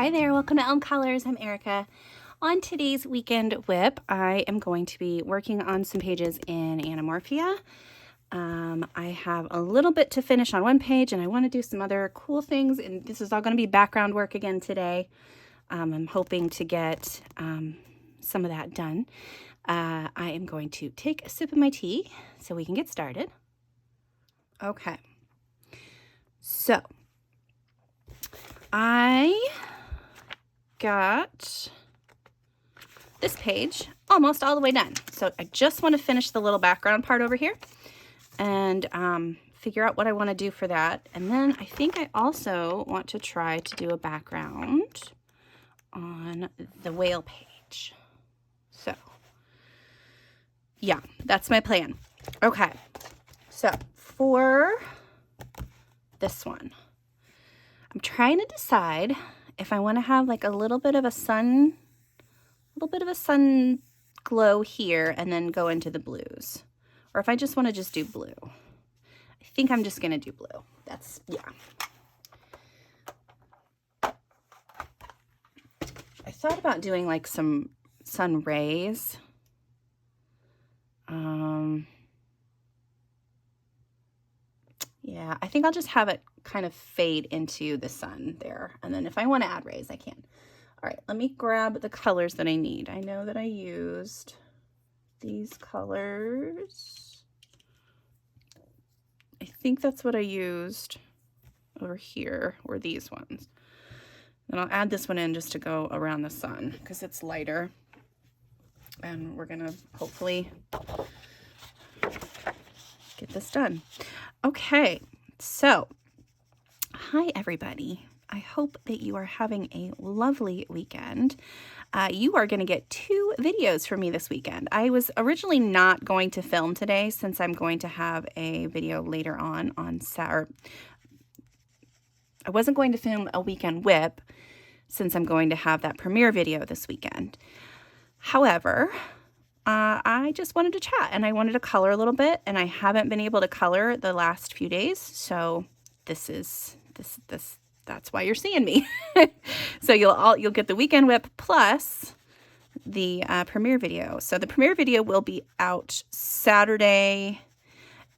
Hi there, welcome to Elm Colors. I'm Erica. On today's weekend whip, I am going to be working on some pages in Animorphia. I have a little bit to finish on one page and I want to do some other cool things, and this is all going to be background work again today. I'm hoping to get some of that done. I am going to take a sip of my tea so we can get started. Okay, so I got this page almost all the way done. So I just want to finish the little background part over here and figure out what I want to do for that. And then I think I also want to try to do a background on the whale page. So yeah, that's my plan. Okay, so for this one, I'm trying to decide if I want to have like a little bit of a sun glow here and then go into the blues, or if I just want to just do blue. I think I'm just going to do blue. That's, yeah. I thought about doing like some sun rays. Yeah, I think I'll just have it kind of fade into the sun there. And then if I want to add rays, I can. All right, let me grab the colors that I need. I know that I used these colors. I think that's what I used over here, or these ones. And I'll add this one in just to go around the sun because it's lighter. And we're gonna hopefully get this done. Okay, so hi everybody. I hope that you are having a lovely weekend. You are going to get 2 videos from me this weekend. I was originally not going to film today since I'm going to have a video later on Saturday. I wasn't going to film a weekend whip since I'm going to have that premiere video this weekend. However, I just wanted to chat and I wanted to color a little bit, and I haven't been able to color the last few days. So that's why you're seeing me. So you'll get the weekend whip plus the premiere video. So the premiere video will be out Saturday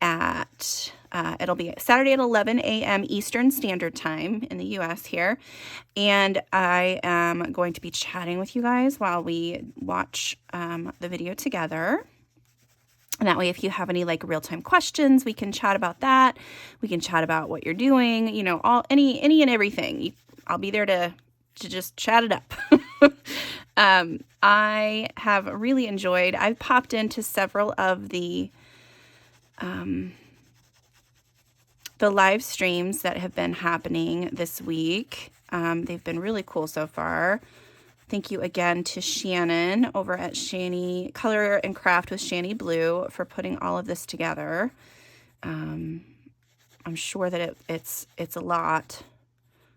at it'll be Saturday at 11 a.m. Eastern Standard Time in the US here. And I am going to be chatting with you guys while we watch the video together. And that way, if you have any like real-time questions, we can chat about that. We can chat about what you're doing, you know, any and everything. I'll be there to just chat it up. I have really enjoyed, I've popped into several of the live streams that have been happening this week. They've been really cool so far. Thank you again to Shannon over at Shani Color and Craft with Shani Blue for putting all of this together. I'm sure that it's a lot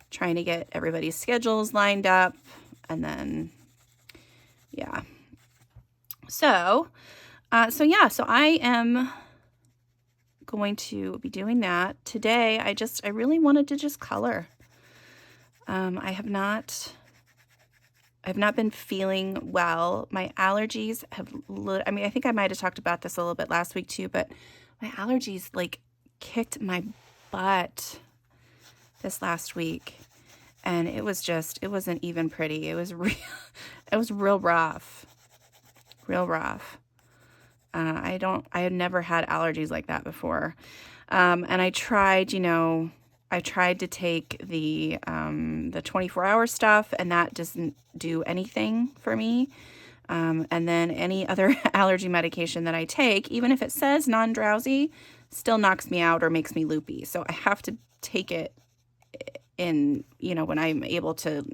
trying to get everybody's schedules lined up, and then yeah. So I am going to be doing that today. I really wanted to just color. I have not been feeling well. My allergies have, I mean, I think I might have talked about this a little bit last week too, but my allergies like kicked my butt this last week. And it wasn't even pretty. It was real rough. Real rough. I had never had allergies like that before. And I tried to take the 24-hour stuff, and that doesn't do anything for me. And then any other allergy medication that I take, even if it says non-drowsy, still knocks me out or makes me loopy. So I have to take it in, when I'm able to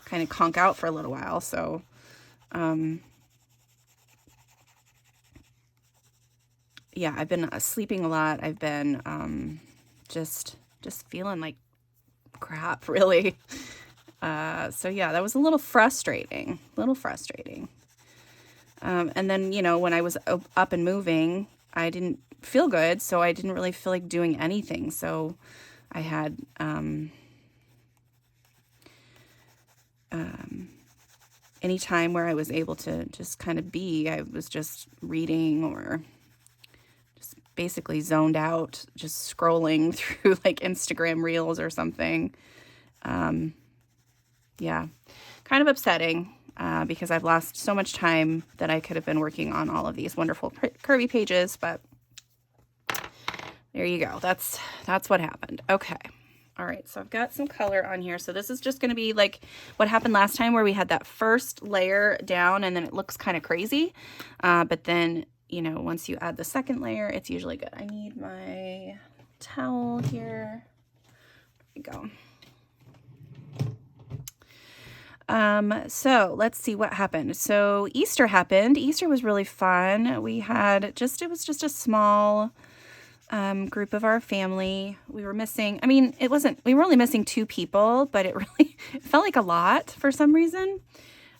kind of conk out for a little while. So, yeah, I've been sleeping a lot. I've been, just feeling like crap, really. So yeah, that was a little frustrating. And then, when I was up and moving, I didn't feel good, so I didn't really feel like doing anything. So I had any time where I was able to just kind of be, I was just reading or just basically zoned out, just scrolling through like Instagram reels or something. Yeah, kind of upsetting because I've lost so much time that I could have been working on all of these wonderful Kerby pages, but there you go. That's what happened. Okay. All right, so I've got some color on here. So this is just going to be like what happened last time where we had that first layer down and then it looks kind of crazy. But then, you know, once you add the second layer, it's usually good. I need my towel here. There we go. So let's see what happened. So Easter happened. Easter was really fun. We had it was just a small group of our family. We were missing, I mean, we were only missing 2 people, but it felt like a lot for some reason.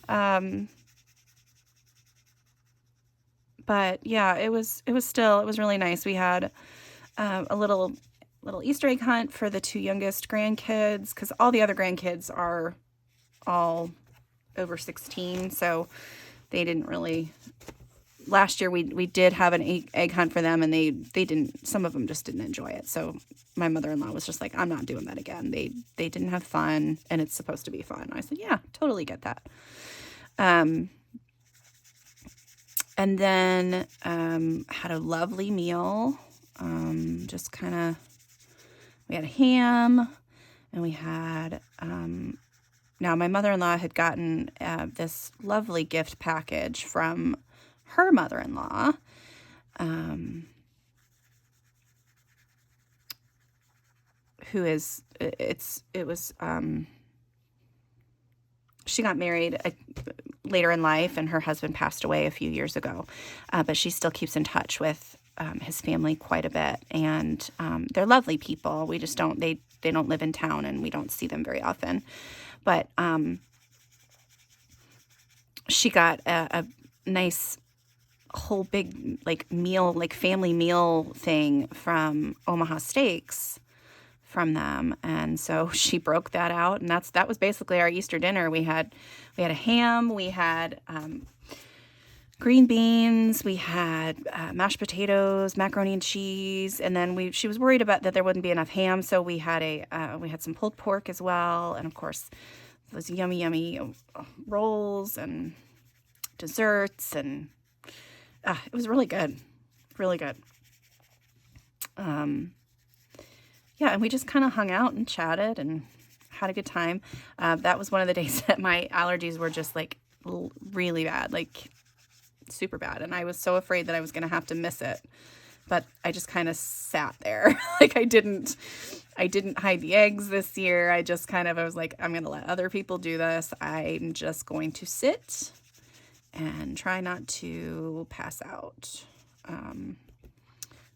But yeah, it was really nice. We had a little Easter egg hunt for the 2 youngest grandkids, because all the other grandkids are all over 16, so they didn't really. Last year we did have an egg hunt for them, and they didn't. Some of them just didn't enjoy it. So my mother-in-law was just like, "I'm not doing that again." They didn't have fun, and it's supposed to be fun. I said, "Yeah, totally get that." And then had a lovely meal. Just kind of, we had a ham, and we had. Now my mother-in-law had gotten this lovely gift package from her mother-in-law, she got married later in life, and her husband passed away a few years ago, but she still keeps in touch with his family quite a bit, and they're lovely people. We just they don't live in town, and we don't see them very often, but she got a nice whole big like meal, like family meal thing from Omaha Steaks from them, and so she broke that out, and that was basically our Easter dinner. We had a ham, we had green beans, we had mashed potatoes, macaroni and cheese, and then she was worried about that there wouldn't be enough ham, so we had some pulled pork as well, and of course those yummy rolls and desserts, and it was really good. Really good. Yeah, and we just kind of hung out and chatted and had a good time. That was one of the days that my allergies were just like really bad, like super bad. And I was so afraid that I was going to have to miss it. But I just kind of sat there. Like I didn't hide the eggs this year. I was like, I'm going to let other people do this. I'm just going to sit and try not to pass out.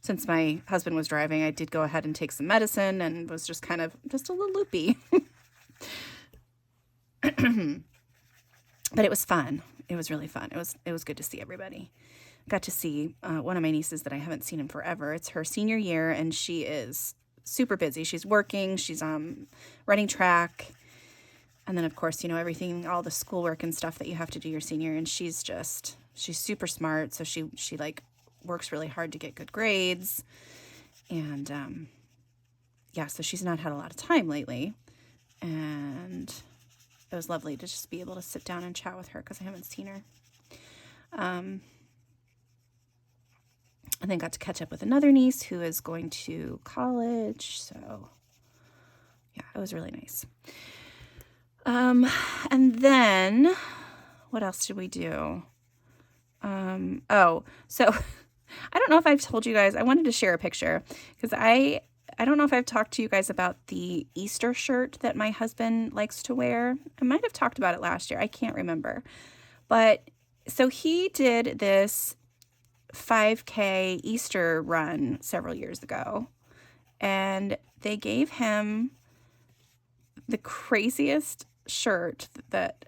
Since my husband was driving, I did go ahead and take some medicine and was just a little loopy. But it was fun. It was really fun. It was good to see everybody. Got to see one of my nieces that I haven't seen in forever. It's her senior year, and she is super busy. She's working. She's running track. And then, of course, everything, all the schoolwork and stuff that you have to do your senior. And she's super smart. So she like works really hard to get good grades. And, yeah, so she's not had a lot of time lately. And it was lovely to just be able to sit down and chat with her because I haven't seen her. And then got to catch up with another niece who is going to college. So, yeah, it was really nice. And then what else did we do? So I don't know if I've told you guys, I wanted to share a picture because I don't know if I've talked to you guys about the Easter shirt that my husband likes to wear. I might have talked about it last year. I can't remember. But so he did this 5K Easter run several years ago, and they gave him the craziest shirt that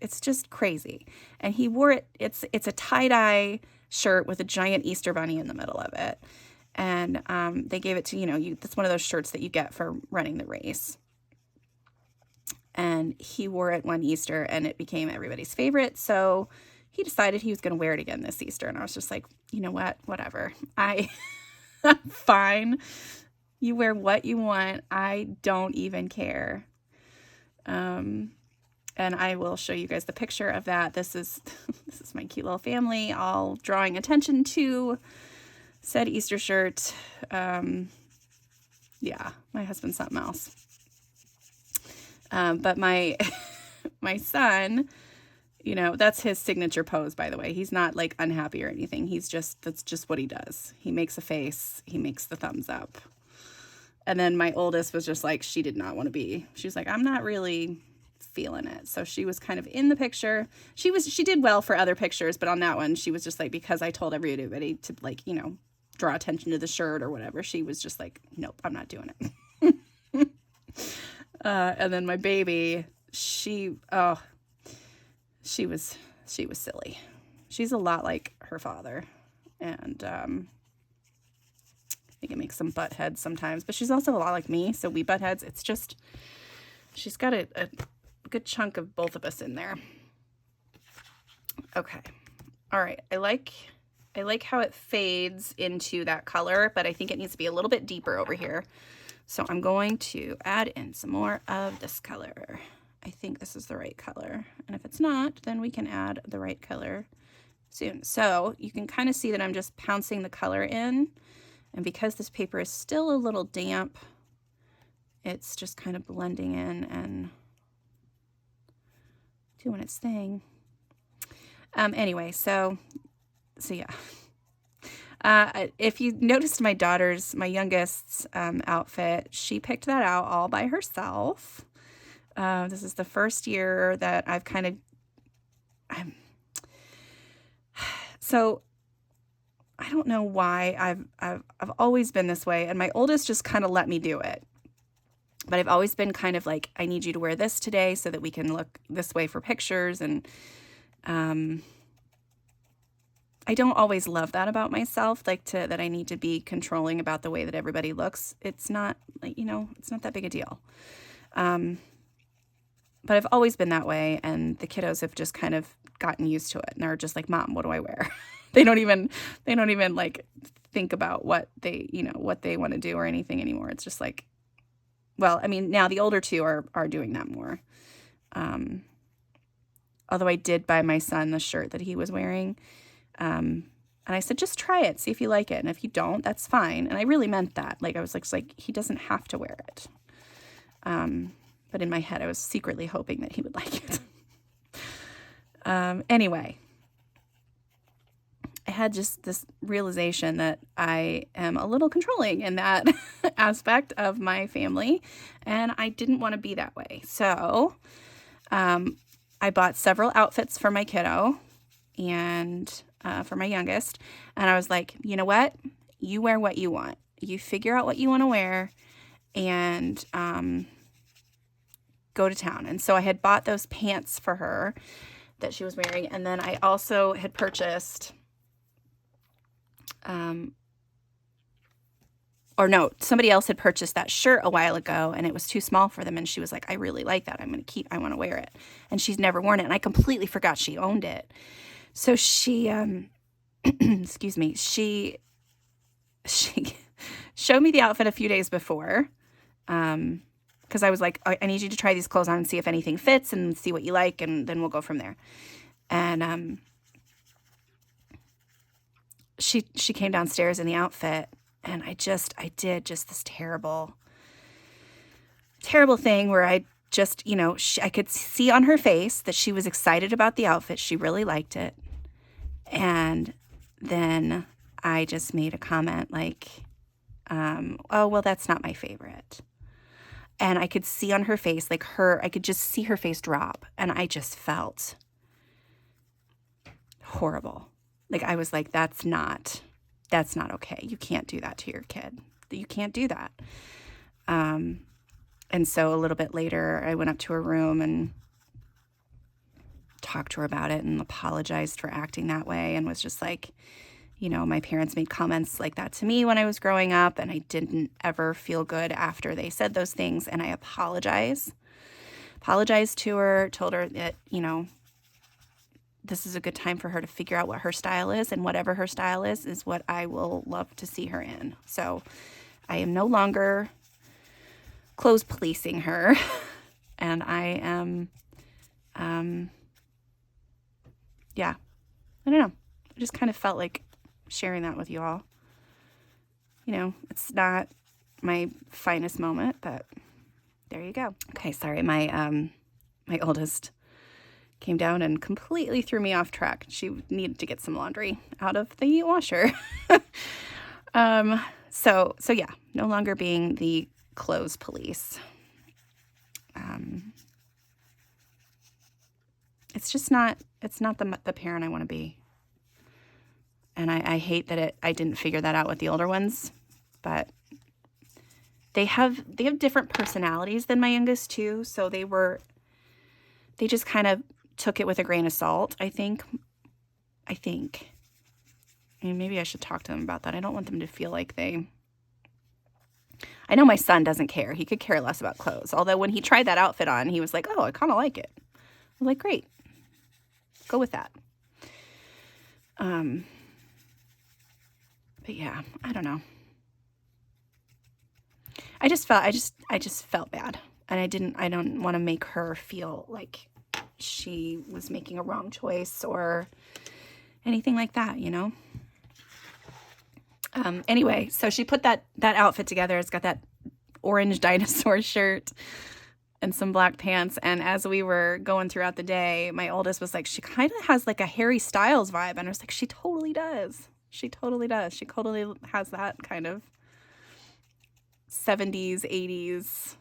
it's just crazy. And he wore it. It's a tie-dye shirt with a giant Easter bunny in the middle of it. And they gave it to, that's one of those shirts that you get for running the race. and he wore it one Easter and it became everybody's favorite. So he decided he was going to wear it again this Easter. And I was just like, you know what? Whatever. I'm fine. You wear what you want. I don't even care. And I will show you guys the picture of that. This is my cute little family all drawing attention to said Easter shirt. Yeah, my husband's something else. But my son, you know, that's his signature pose, by the way. He's not like unhappy or anything. That's just what he does. He makes a face. He makes the thumbs up. And then my oldest was just like, she did not want to be. She was like, I'm not really feeling it. So she was kind of in the picture. She did well for other pictures, but on that one, she was just like, because I told everybody to, like, you know, draw attention to the shirt or whatever, she was just like, nope, I'm not doing it. And then my baby, she was silly. She's a lot like her father. And I think it makes some butt heads sometimes, but she's also a lot like me. So we butt heads. It's just, she's got a good chunk of both of us in there. Okay. All right. I like how it fades into that color, but I think it needs to be a little bit deeper over here. So I'm going to add in some more of this color. I think this is the right color. And if it's not, then we can add the right color soon. So you can kind of see that I'm just pouncing the color in. And because this paper is still a little damp, it's just kind of blending in and doing its thing. Anyway, so yeah. If you noticed my youngest's outfit, she picked that out all by herself. This is the first year that so I don't know why I've always been this way, and my oldest just kind of let me do it. But I've always been kind of like, I need you to wear this today so that we can look this way for pictures. And I don't always love that about myself, like that I need to be controlling about the way that everybody looks. It's not like, you know, it's not that big a deal. But I've always been that way, and the kiddos have just kind of gotten used to it and are just like, Mom, what do I wear? They don't even like think about what they want to do or anything anymore. It's just like, well, I mean, now the older two are doing that more. Although I did buy my son the shirt that he was wearing. And I said, just try it, see if you like it. And if you don't, that's fine. And I really meant that. Like, I was like, he doesn't have to wear it. But in my head, I was secretly hoping that he would like it. Anyway, I had just this realization that I am a little controlling in that aspect of my family, and I didn't want to be that way. So I bought several outfits for my kiddo and for my youngest, and I was like, you know what? You wear what you want. You figure out what you want to wear, and go to town. And so I had bought those pants for her that she was wearing, and then I also had purchased somebody else had purchased that shirt a while ago, and it was too small for them, and she was like, I really like that. I want to wear it. And she's never worn it, and I completely forgot she owned it. So she excuse me, she showed me the outfit a few days before, because I was like, I need you to try these clothes on and see if anything fits and see what you like, and then we'll go from there. And she came downstairs in the outfit, and I did just this terrible thing where I just, I could see on her face that she was excited about the outfit. She really liked it. And then I just made a comment like, oh, well, that's not my favorite. And I could see on her face, I could just see her face drop. And I just felt horrible. Like, I was like, that's not okay. You can't do that to your kid. You can't do that. And so a little bit later, I went up to her room and talked to her about it and apologized for acting that way, and was just like, my parents made comments like that to me when I was growing up, and I didn't ever feel good after they said those things, and I apologize. apologized to her, told her that, you know, this is a good time for her to figure out what her style is, and whatever her style is what I will love to see her in. So I am no longer clothes policing her, and I am, yeah, I don't know. I just kind of felt like sharing that with you all. You know, it's not my finest moment, but there you go. Okay, sorry, my oldest came down and completely threw me off track. She needed to get some laundry out of the washer. So yeah, no longer being the clothes police. It's just not, it's not the parent I want to be. And I hate that I didn't figure that out with the older ones, but they have different personalities than my youngest too. So they just kind of took it with a grain of salt, I think. I mean, maybe I should talk to them about that. I don't want them to feel like I know my son doesn't care. He could care less about clothes. Although when he tried that outfit on, he was like, oh, I kind of like it. I was like, great. Go with that. But yeah, I don't know. I just felt bad. And I don't want to make her feel like she was making a wrong choice or anything like that, you know? Anyway, so she put that outfit together. It's got that orange dinosaur shirt and some black pants. And as we were going throughout the day, my oldest was like, she kind of has like a Harry Styles vibe. And I was like, she totally does. She totally does. She totally has that kind of 70s, 80s,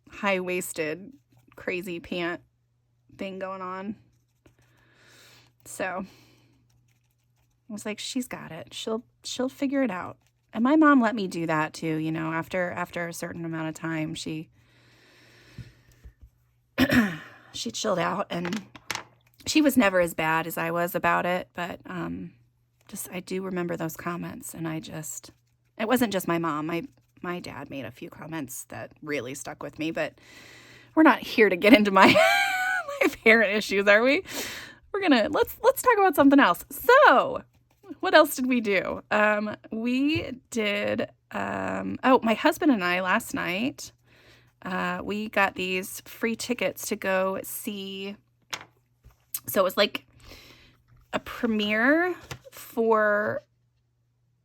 high-waisted, crazy pant thing going on. So I was like, she's got it. She'll figure it out. And my mom let me do that too, you know, after a certain amount of time, she chilled out, and she was never as bad as I was about it, but I do remember those comments, and it wasn't just my mom. My dad made a few comments that really stuck with me, but we're not here to get into my my parent issues, are we? Let's talk about something else. So, what else did we do? We did, my husband and I last night, we got these free tickets to go see. So it was like a premiere for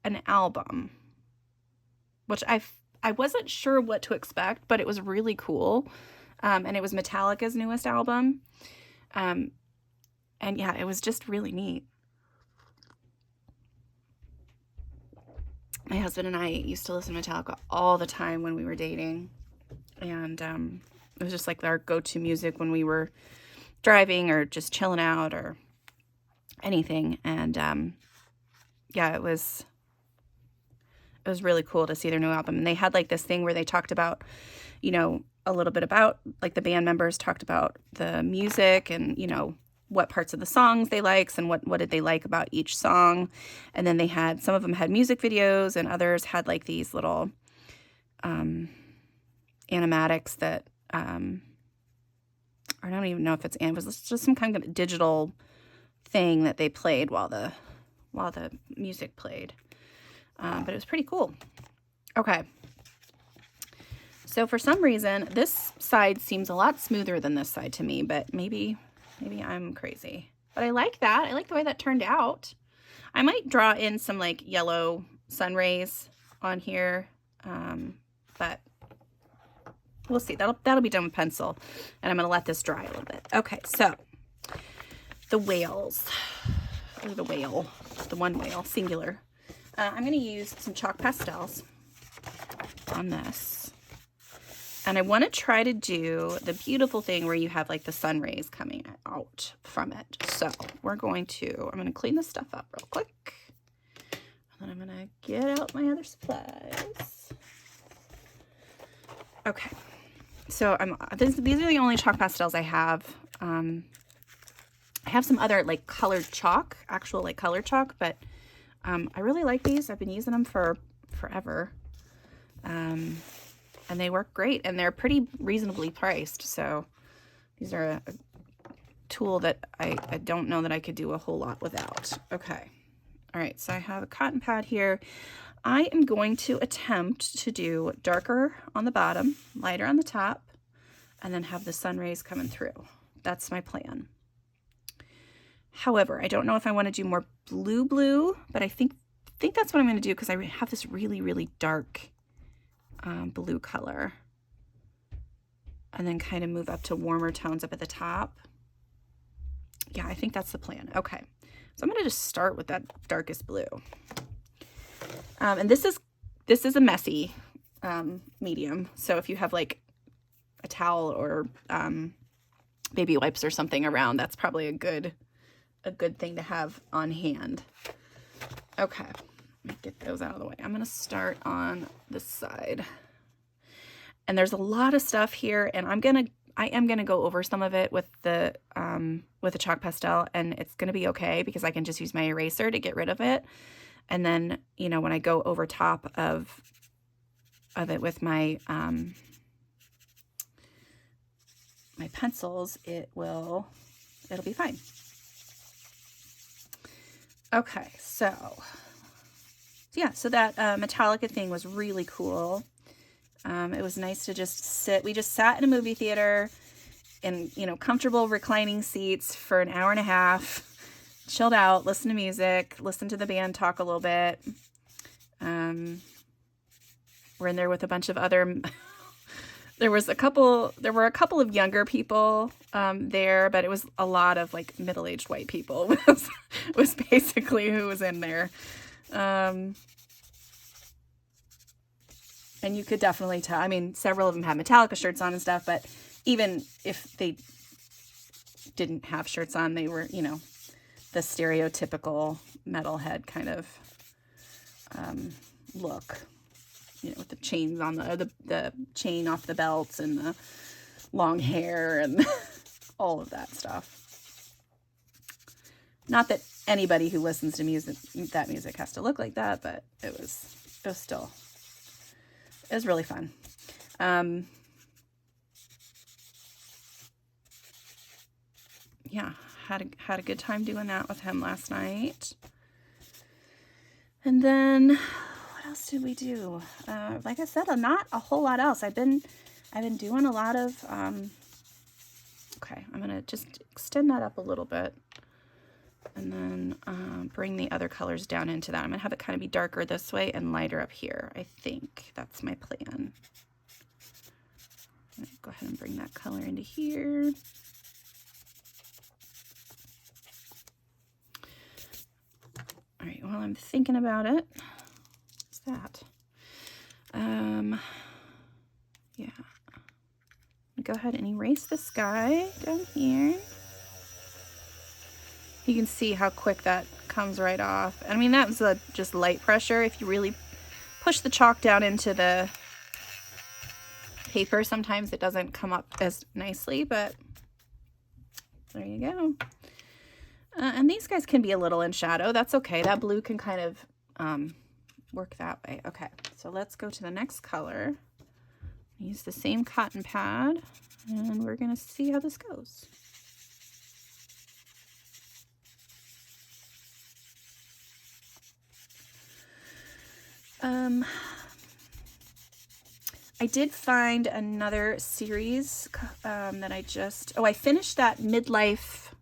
an album, which I wasn't sure what to expect, but it was really cool. And it was Metallica's newest album. And yeah, it was just really neat. My husband and I used to listen to Metallica all the time when we were dating. And it was just like our go-to music when we were driving or just chilling out or anything. And yeah, it was really cool to see their new album. And they had like this thing where they talked about, you know, a little bit about, like, the band members talked about the music and, you know, what parts of the songs they liked and what did they like about each song. And then they had, some of them had music videos and others had like these little animatics that I don't even know if it was just some kind of digital thing that they played while the music played. But it was pretty cool. Okay. So for some reason, this side seems a lot smoother than this side to me, but maybe I'm crazy. But I like that. I like the way that turned out. I might draw in some like yellow sun rays on here, but we'll see. That'll be done with pencil, and I'm going to let this dry a little bit. Okay, so the whales, or the whale, the one whale, singular. I'm going to use some chalk pastels on this. And I want to try to do the beautiful thing where you have like the sun rays coming out from it. So I'm going to clean this stuff up real quick. And then I'm going to get out my other supplies. Okay. So these are the only chalk pastels I have. I have some other like colored chalk, actual like colored chalk, but I really like these. I've been using them for forever. And they work great, and they're pretty reasonably priced. So These are a tool that I don't know that I could do a whole lot without. Okay. All right, so I have a cotton pad here. I am going to attempt to do darker on the bottom, lighter on the top, and then have the sun rays coming through. That's my plan. However, I don't know if I want to do more blue, but I think that's what I'm going to do because I have this really, really dark blue color. And then kind of move up to warmer tones up at the top. Yeah, I think that's the plan. Okay, so I'm going to just start with that darkest blue. And this is a messy medium. So if you have like a towel or baby wipes or something around, that's probably a good thing to have on hand. Okay, let me get those out of the way. I'm going to start on this side. And there's a lot of stuff here, and I am gonna go over some of it with the chalk pastel, and it's gonna be okay because I can just use my eraser to get rid of it. And then, you know, when I go over top of it with my my pencils, it'll be fine. Okay, so yeah, so that Metallica thing was really cool. It was nice to just sit. We just sat in a movie theater in, you know, comfortable reclining seats for an hour and a half, chilled out, listened to music, listened to the band talk a little bit. We're in there with a bunch of other, there were a couple of younger people there, but it was a lot of like middle-aged white people was basically who was in there. And you could definitely tell, I mean, several of them had Metallica shirts on and stuff, but even if they didn't have shirts on, they were, you know, the stereotypical metalhead kind of look, you know, with the chains on the chain off the belts and the long hair and all of that stuff. Not that anybody who listens to that music has to look like that, but it was still... It was really fun. Yeah, had a good time doing that with him last night. And then what else did we do? Like I said, not a whole lot else. I've been doing a lot of okay, I'm gonna just extend that up a little bit and then bring the other colors down into that. I'm gonna have it kind of be darker this way and lighter up here. I think that's my plan. I'm gonna go ahead and bring that color into here. All right, while I'm thinking about it, what's that? Yeah. Go ahead and erase the sky down here. You can see how quick that comes right off. I mean, that was just light pressure. If you really push the chalk down into the paper, sometimes it doesn't come up as nicely, but there you go. And these guys can be a little in shadow. That's okay. That blue can kind of work that way. Okay, so let's go to the next color. Use the same cotton pad, and we're going to see how this goes. I did find another series that I finished that midlife.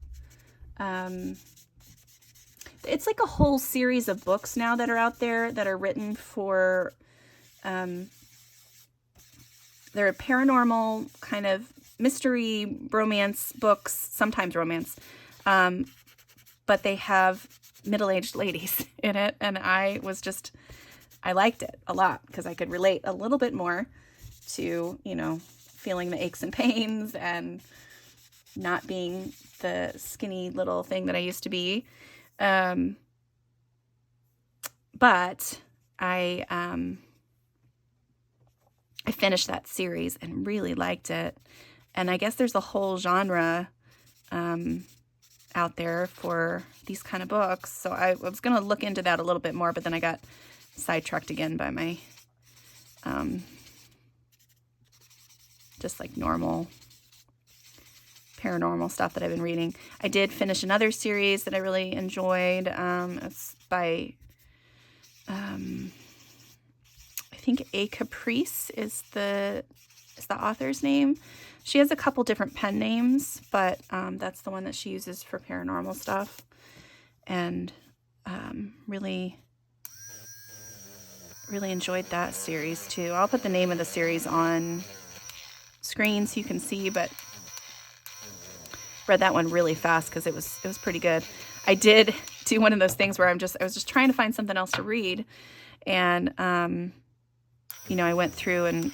It's like a whole series of books now that are out there that are written for, they're paranormal kind of mystery romance books, sometimes romance, but they have middle-aged ladies in it, and I liked it a lot because I could relate a little bit more to, you know, feeling the aches and pains and not being the skinny little thing that I used to be. But I finished that series and really liked it. And I guess there's a whole genre out there for these kind of books. So I was going to look into that a little bit more, but then I got sidetracked again by my just like normal paranormal stuff that I've been reading. I did finish another series that I really enjoyed. It's by, I think A. Caprice is the author's name. She has a couple different pen names, but that's the one that she uses for paranormal stuff. And really enjoyed that series too. I'll put the name of the series on screen so you can see, but read that one really fast because it was pretty good. I did do one of those things where I was just trying to find something else to read, and you know, I went through and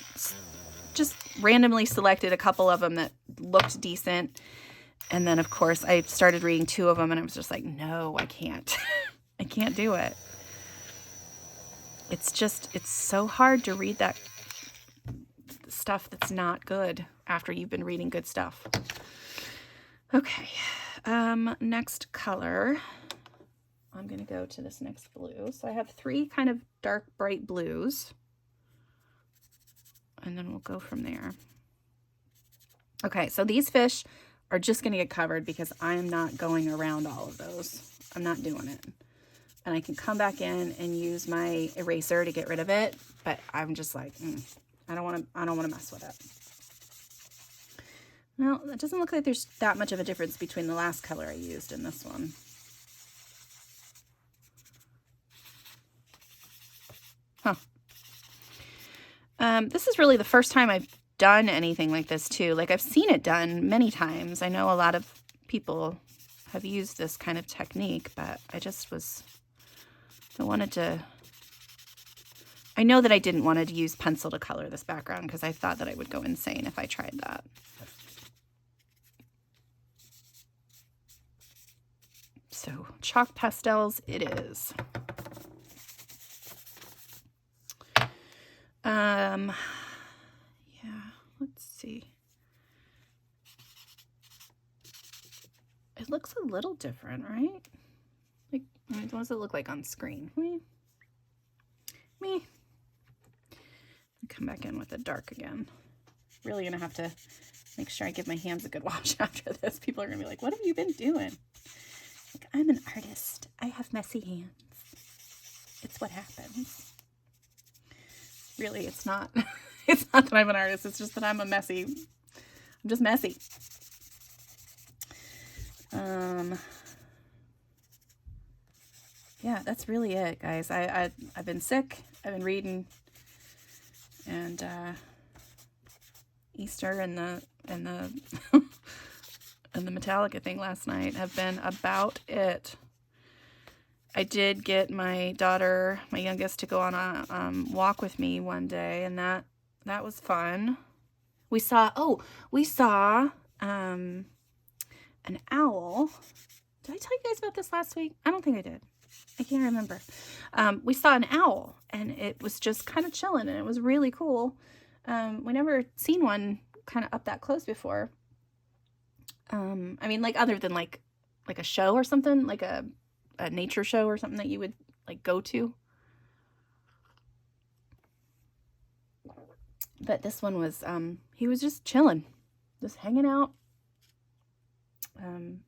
just randomly selected a couple of them that looked decent, and then of course I started reading 2 of them, and I was just like, no, I can't. I can't do it. It's so hard to read that stuff that's not good after you've been reading good stuff. Okay, next color. I'm going to go to this next blue. So I have 3 kind of dark, bright blues. And then we'll go from there. Okay, so these fish are just going to get covered because I'm not going around all of those. I'm not doing it. And I can come back in and use my eraser to get rid of it, but I'm just like, I don't want to mess with it. Well, it doesn't look like there's that much of a difference between the last color I used and this one. Huh. This is really the first time I've done anything like this too. Like, I've seen it done many times. I know a lot of people have used this kind of technique, but I know that I didn't want to use pencil to color this background because I thought that I would go insane if I tried that. So chalk pastels it is. Yeah, let's see. It looks a little different, right? Like, what does it look like on screen? Me. Come back in with the dark again. Really gonna have to make sure I give my hands a good wash after this. People are gonna be like, what have you been doing? Like, I'm an artist. I have messy hands. It's what happens. Really, it's not. It's not that I'm an artist. It's just that I'm just messy. Yeah, that's really it, guys. I've been sick. I've been reading, and Easter and the and the Metallica thing last night have been about it. I did get my daughter, my youngest, to go on a walk with me one day, and that was fun. We saw an owl. Did I tell you guys about this last week? I don't think I did. I can't remember. We saw an owl, and it was just kind of chilling, and it was really cool. We never seen one kind of up that close before. I mean, like, other than like a show or something, like a nature show or something that you would like go to. But this one was, he was just chilling, just hanging out,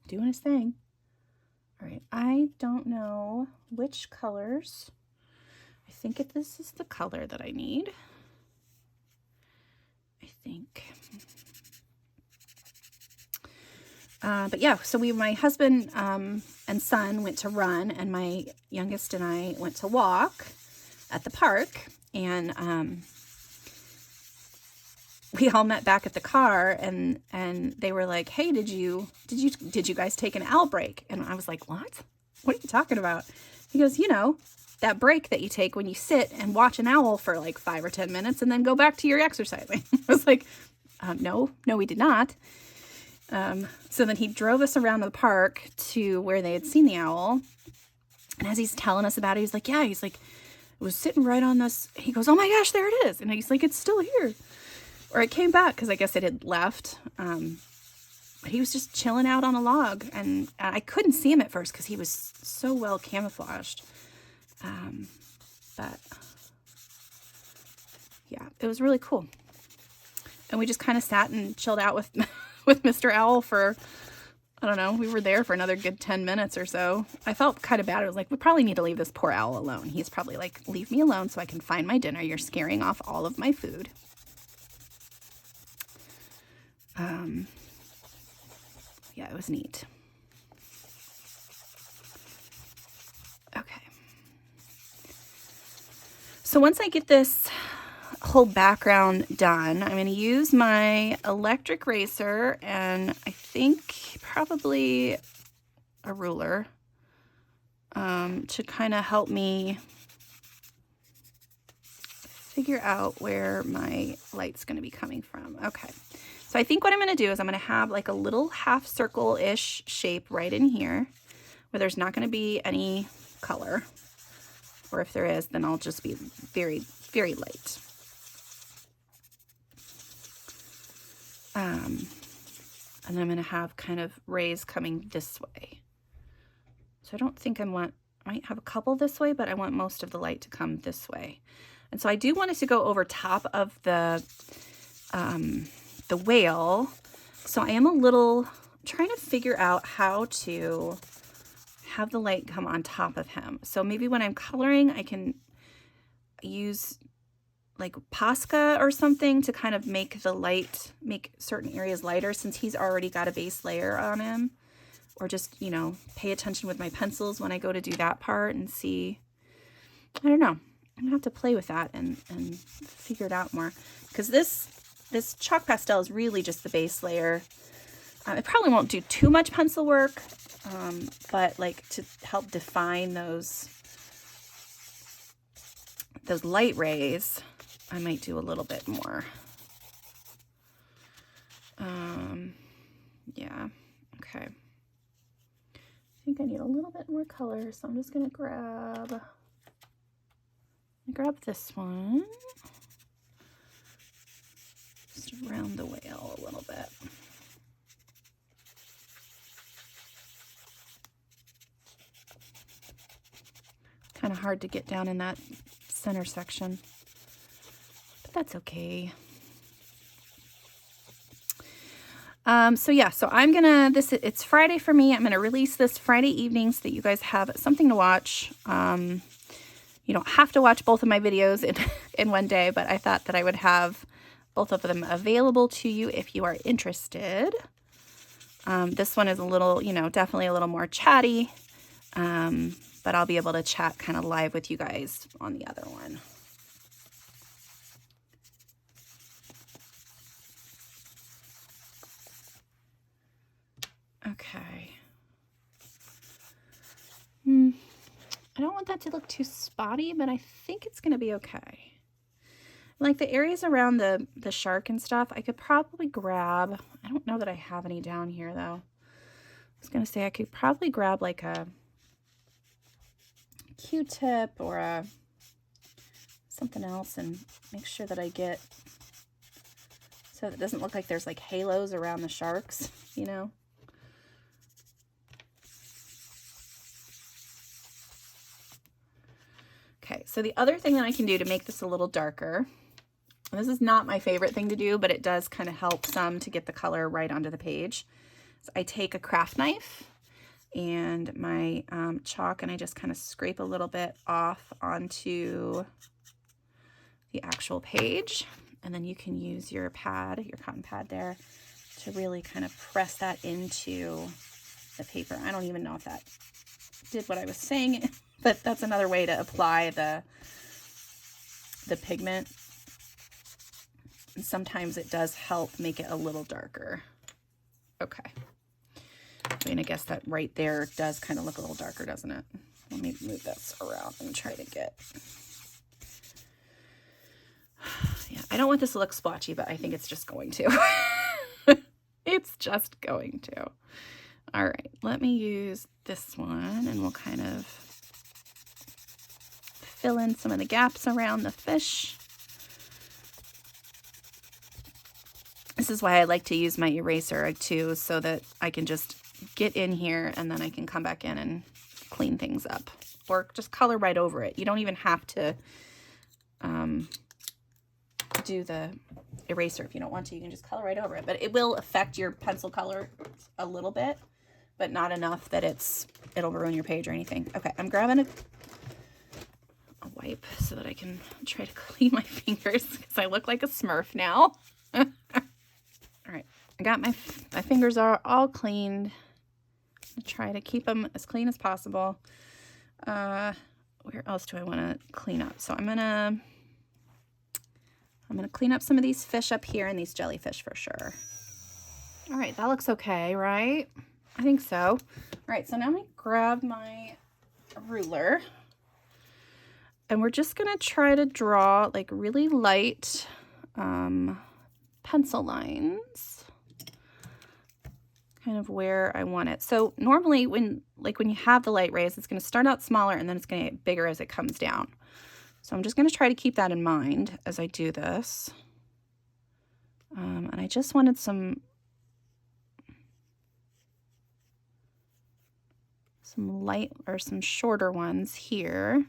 doing his thing. All right, I don't know which colors. I think this is the color that I need. I think. But yeah, so my husband and son went to run, and my youngest and I went to walk at the park, and we all met back at the car, and they were like, "Hey, did you guys take an owl break?" And I was like, "What? What are you talking about?" He goes, "You know, that break that you take when you sit and watch an owl for like 5 or 10 minutes and then go back to your exercising." I was like, no, we did not. So then he drove us around the park to where they had seen the owl. And as he's telling us about it, he's like, it was sitting right on this. He goes, "Oh my gosh, there it is." And he's like, "It's still here." Or it came back because I guess it had left. But he was just chilling out on a log. And I couldn't see him at first because he was so well camouflaged. But yeah, it was really cool. And we just kind of sat and chilled out with with Mr. Owl for, I don't know, we were there for another good 10 minutes or so. I felt kind of bad. I was like, we probably need to leave this poor owl alone. He's probably like, leave me alone so I can find my dinner. You're scaring off all of my food. Yeah, it was neat. Okay. So once I get this whole background done, I'm going to use my electric eraser and I think probably a ruler to kind of help me figure out where my light's going to be coming from. Okay. So I think what I'm going to do is I'm going to have like a little half circle-ish shape right in here where there's not going to be any color. Or if there is, then I'll just be very, very light. And I'm going to have kind of rays coming this way. So I don't think I might have a couple this way, but I want most of the light to come this way. And so I do want it to go over top of the whale. So I am a little trying to figure out how to have the light come on top of him. So maybe when I'm coloring, I can use like Posca or something to kind of make the light, make certain areas lighter since he's already got a base layer on him. Or just, you know, pay attention with my pencils when I go to do that part and see, I don't know. I'm gonna have to play with that and figure it out more. Because this chalk pastel is really just the base layer. It probably won't do too much pencil work, but like to help define those light rays, I might do a little bit more. Yeah, okay. I think I need a little bit more color, so I'm just gonna grab this one. Just around the whale a little bit. Kind of hard to get down in that center section, but that's okay. So I'm gonna, it's Friday for me. I'm gonna release this Friday evening so that you guys have something to watch. You don't have to watch both of my videos in one day, but I thought that I would have both of them available to you if you are interested. This one is a little, you know, definitely a little more chatty, but I'll be able to chat kind of live with you guys on the other one. Okay. I don't want that to look too spotty, but I think it's going to be okay. Like the areas around the shark and stuff, I could probably grab, I don't know that I have any down here though. I was going to say I could probably grab like a Q-tip or something else and make sure that I get, so that it doesn't look like there's like halos around the sharks, you know? Okay, so the other thing that I can do to make this a little darker, and this is not my favorite thing to do, but it does kind of help some to get the color right onto the page. So I take a craft knife and my chalk and I just kind of scrape a little bit off onto the actual page. And then you can use your pad, your cotton pad there, to really kind of press that into the paper. I don't even know if that did what I was saying, but that's another way to apply the pigment. And sometimes it does help make it a little darker. Okay. I mean, I guess that right there does kind of look a little darker, doesn't it? Let me move this around and try to get... Yeah, I don't want this to look splotchy, but I think it's just going to. It's just going to. All right, let me use this one and we'll kind of fill in some of the gaps around the fish. This is why I like to use my eraser too, so that I can just get in here and then I can come back in and clean things up or just color right over it. You don't even have to do the eraser. If you don't want to, you can just color right over it. But it will affect your pencil color a little bit, but not enough that it'll ruin your page or anything. Okay, I'm grabbing a wipe so that I can try to clean my fingers because I look like a Smurf now. All right, I got my fingers are all cleaned. I'm gonna try to keep them as clean as possible. Where else do I want to clean up? So I'm gonna clean up some of these fish up here and these jellyfish for sure. All right, that looks okay, right? I think so. All right, so now I'm gonna grab my ruler and we're just gonna try to draw like really light pencil lines, kind of where I want it. So normally when you have the light rays, it's gonna start out smaller and then it's gonna get bigger as it comes down. So I'm just gonna try to keep that in mind as I do this. And I just wanted some light or some shorter ones here.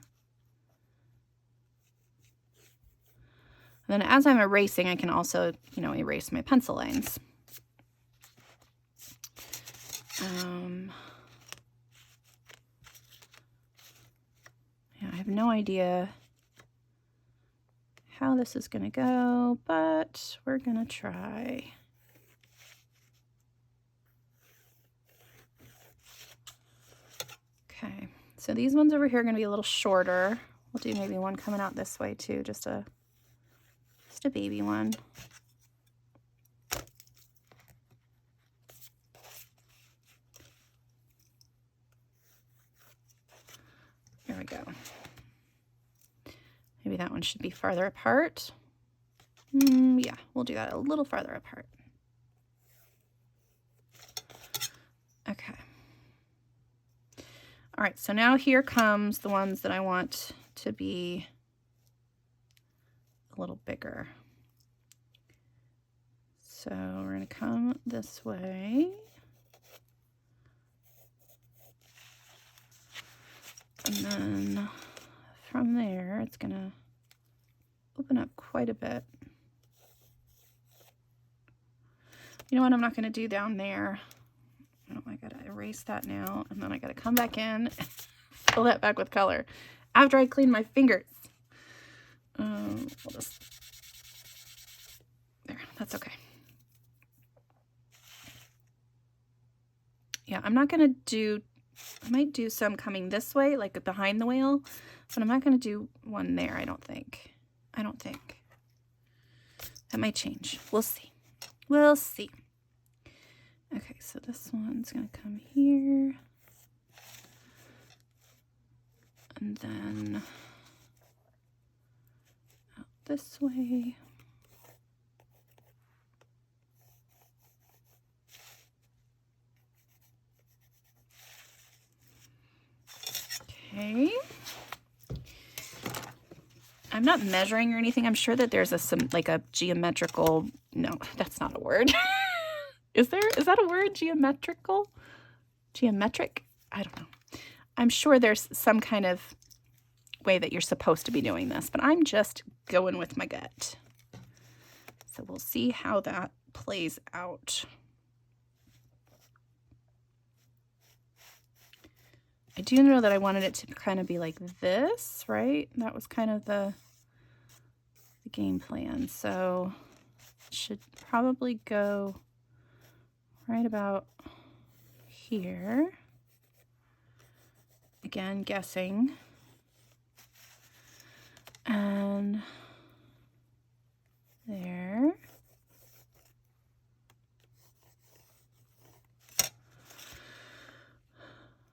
And then as I'm erasing, I can also, erase my pencil lines. Yeah, I have no idea how this is going to go, but we're going to try. Okay, so these ones over here are going to be a little shorter. We'll do maybe one coming out this way too, just a baby one. There we go. Maybe that one should be farther apart. Yeah, we'll do that a little farther apart. Okay. All right, so now here comes the ones that I want to be a little bigger. So we're going to come this way. And then from there, it's going to open up quite a bit. You know what I'm not going to do down there? Oh, I got to erase that now, and then I got to come back in and fill that back with color after I clean my fingers. We'll just, there, that's okay. Yeah, I'm not going to do, I might do some coming this way, like behind the whale, but I'm not going to do one there, I don't think. That might change. We'll see. We'll see. Okay, so this one's going to come here. And then out this way. Okay. I'm not measuring or anything. I'm sure that there's a geometrical, no, that's not a word. Is that a word? Geometrical? Geometric? I don't know. I'm sure there's some kind of way that you're supposed to be doing this, but I'm just going with my gut. So we'll see how that plays out. I do know that I wanted it to kind of be like this, right? That was kind of the game plan. So it should probably go right about here. Again, guessing. And there.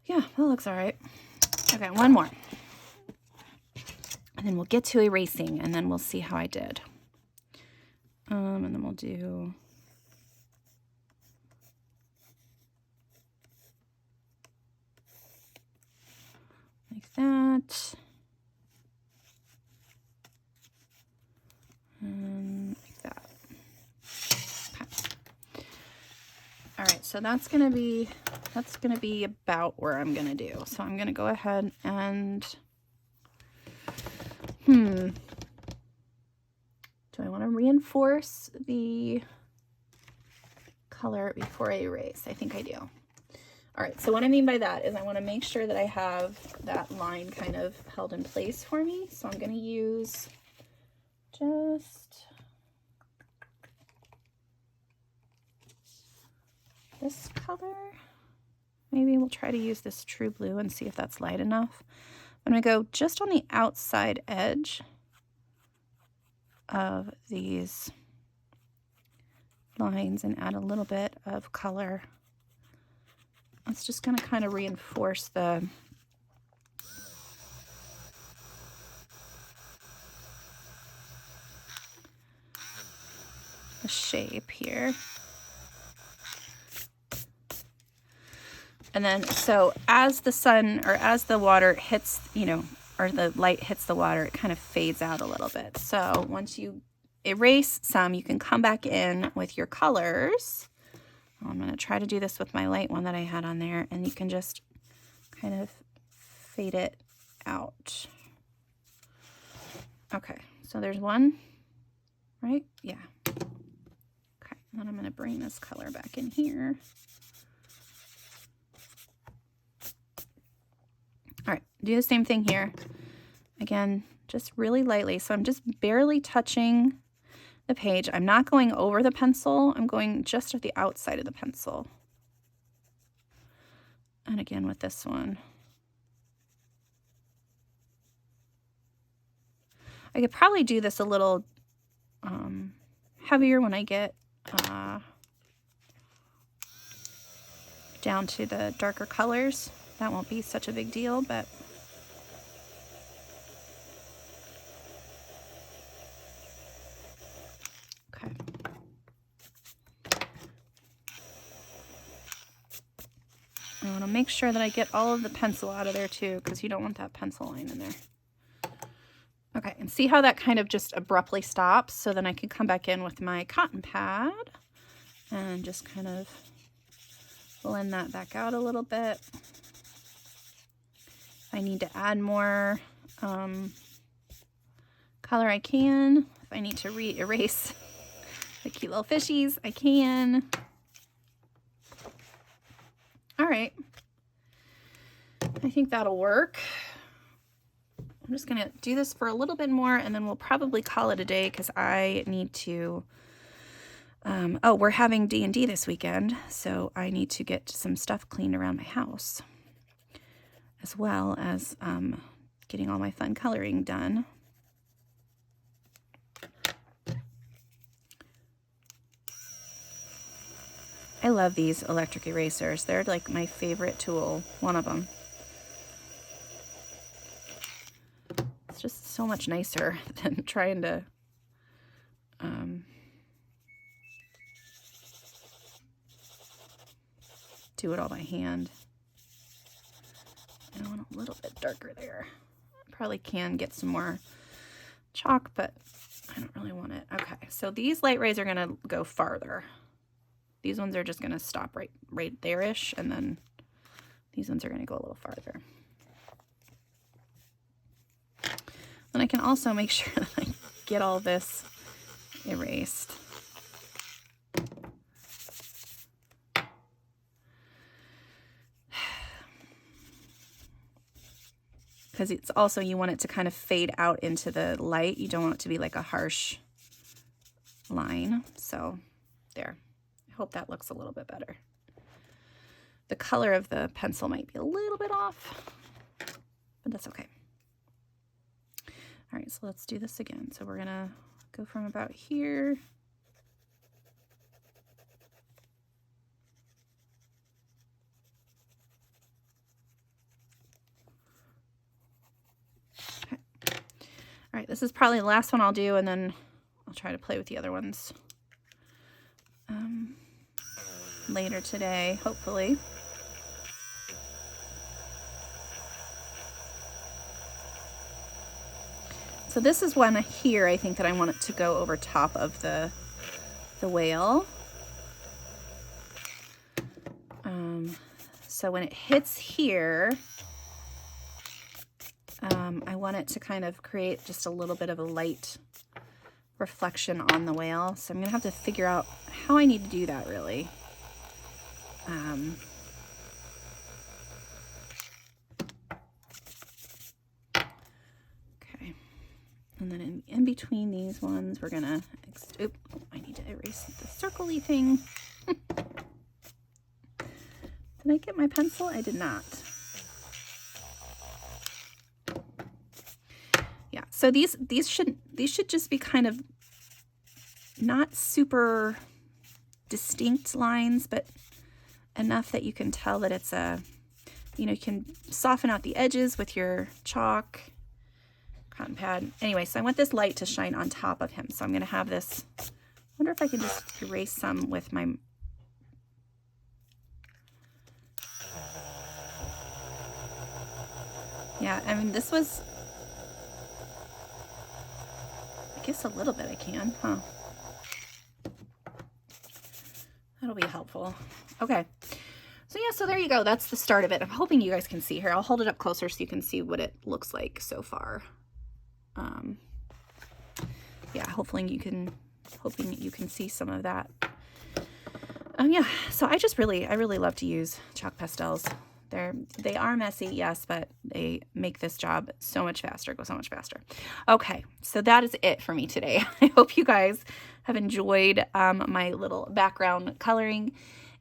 Yeah, that looks all right. Okay, one more. And then we'll get to erasing, and then we'll see how I did. And then we'll do like that. And like that. Okay. All right, so that's gonna be about where I'm gonna do. So I'm gonna go ahead and do So I want to reinforce the color before I erase. I think I do. All right, so what I mean by that is I want to make sure that I have that line kind of held in place for me. So I'm going to use just this color. Maybe we'll try to use this true blue and see if that's light enough. I'm going to go just on the outside edge of these lines and add a little bit of color. It's just going to kind of reinforce the shape here. And then, so as the sun or as the water hits, you know, or the light hits the water, it kind of fades out a little bit. So once you erase some, you can come back in with your colors. I'm going to try to do this with my light one that I had on there, and you can just kind of fade it out. Okay, so there's one, right? Yeah. Okay, and then I'm going to bring this color back in here. All right, do the same thing here. Again, just really lightly. So I'm just barely touching the page. I'm not going over the pencil. I'm going just at the outside of the pencil. And again with this one. I could probably do this a little heavier when I get down to the darker colors. That won't be such a big deal, but okay. I want to make sure that I get all of the pencil out of there too, because you don't want that pencil line in there. Okay, and see how that kind of just abruptly stops? So then I can come back in with my cotton pad and just kind of blend that back out a little bit. If I need to add more color, I can. If I need to re-erase the cute little fishies, I can. All right. I think that'll work. I'm just going to do this for a little bit more, and then we'll probably call it a day because I need to, oh, we're having D&D this weekend, so I need to get some stuff cleaned around my house, as well as getting all my fun coloring done. I love these electric erasers. They're like my favorite tool, one of them. It's just so much nicer than trying to do it all by hand. I want a little bit darker there. Probably can get some more chalk, but I don't really want it. Okay, so these light rays are going to go farther. These ones are just going to stop right there-ish, and then these ones are going to go a little farther. Then I can also make sure that I get all this erased. Because it's also, you want it to kind of fade out into the light. You don't want it to be like a harsh line. So there. I hope that looks a little bit better. The color of the pencil might be a little bit off, but that's okay. All right, so let's do this again. So we're gonna go from about here. Okay. All right, this is probably the last one I'll do, and then I'll try to play with the other ones later today, hopefully. So this is one here, I think, that I want it to go over top of the whale. So when it hits here, I want it to kind of create just a little bit of a light reflection on the whale. So I'm gonna have to figure out how I need to do that really. Okay, and then in between these ones, we're gonna, oop, I need to erase the circle-y thing. Did I get my pencil? I did not. Yeah, so these should just be kind of not super distinct lines, but enough that you can tell that it's a, you know, you can soften out the edges with your chalk, cotton pad. Anyway, so I want this light to shine on top of him. So I'm going to have this, I wonder if I can just erase some with my, yeah, I mean, this was, I guess a little bit I can, huh? That'll be helpful. Okay. So yeah, so there you go. That's the start of it. I'm hoping you guys can see here. I'll hold it up closer so you can see what it looks like so far. Yeah, hoping you can see some of that. Yeah, so I really love to use chalk pastels. They are messy, yes, but they make this job so much faster, go so much faster. Okay, so that is it for me today. I hope you guys have enjoyed my little background coloring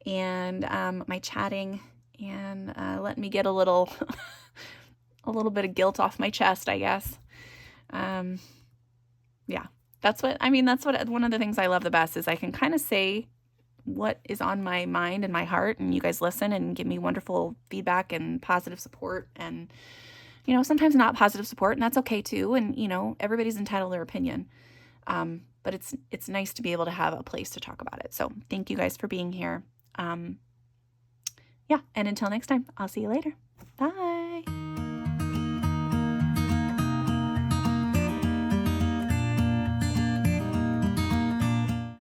and my chatting, and let me get a little a little bit of guilt off my chest, I guess. Yeah, that's what one of the things I love the best is I can kind of say what is on my mind and my heart, and you guys listen and give me wonderful feedback and positive support, and you know, sometimes not positive support, and that's okay too, and you know, everybody's entitled to their opinion, but it's nice to be able to have a place to talk about it. So thank you guys for being here. Yeah, and until next time, I'll see you later. Bye.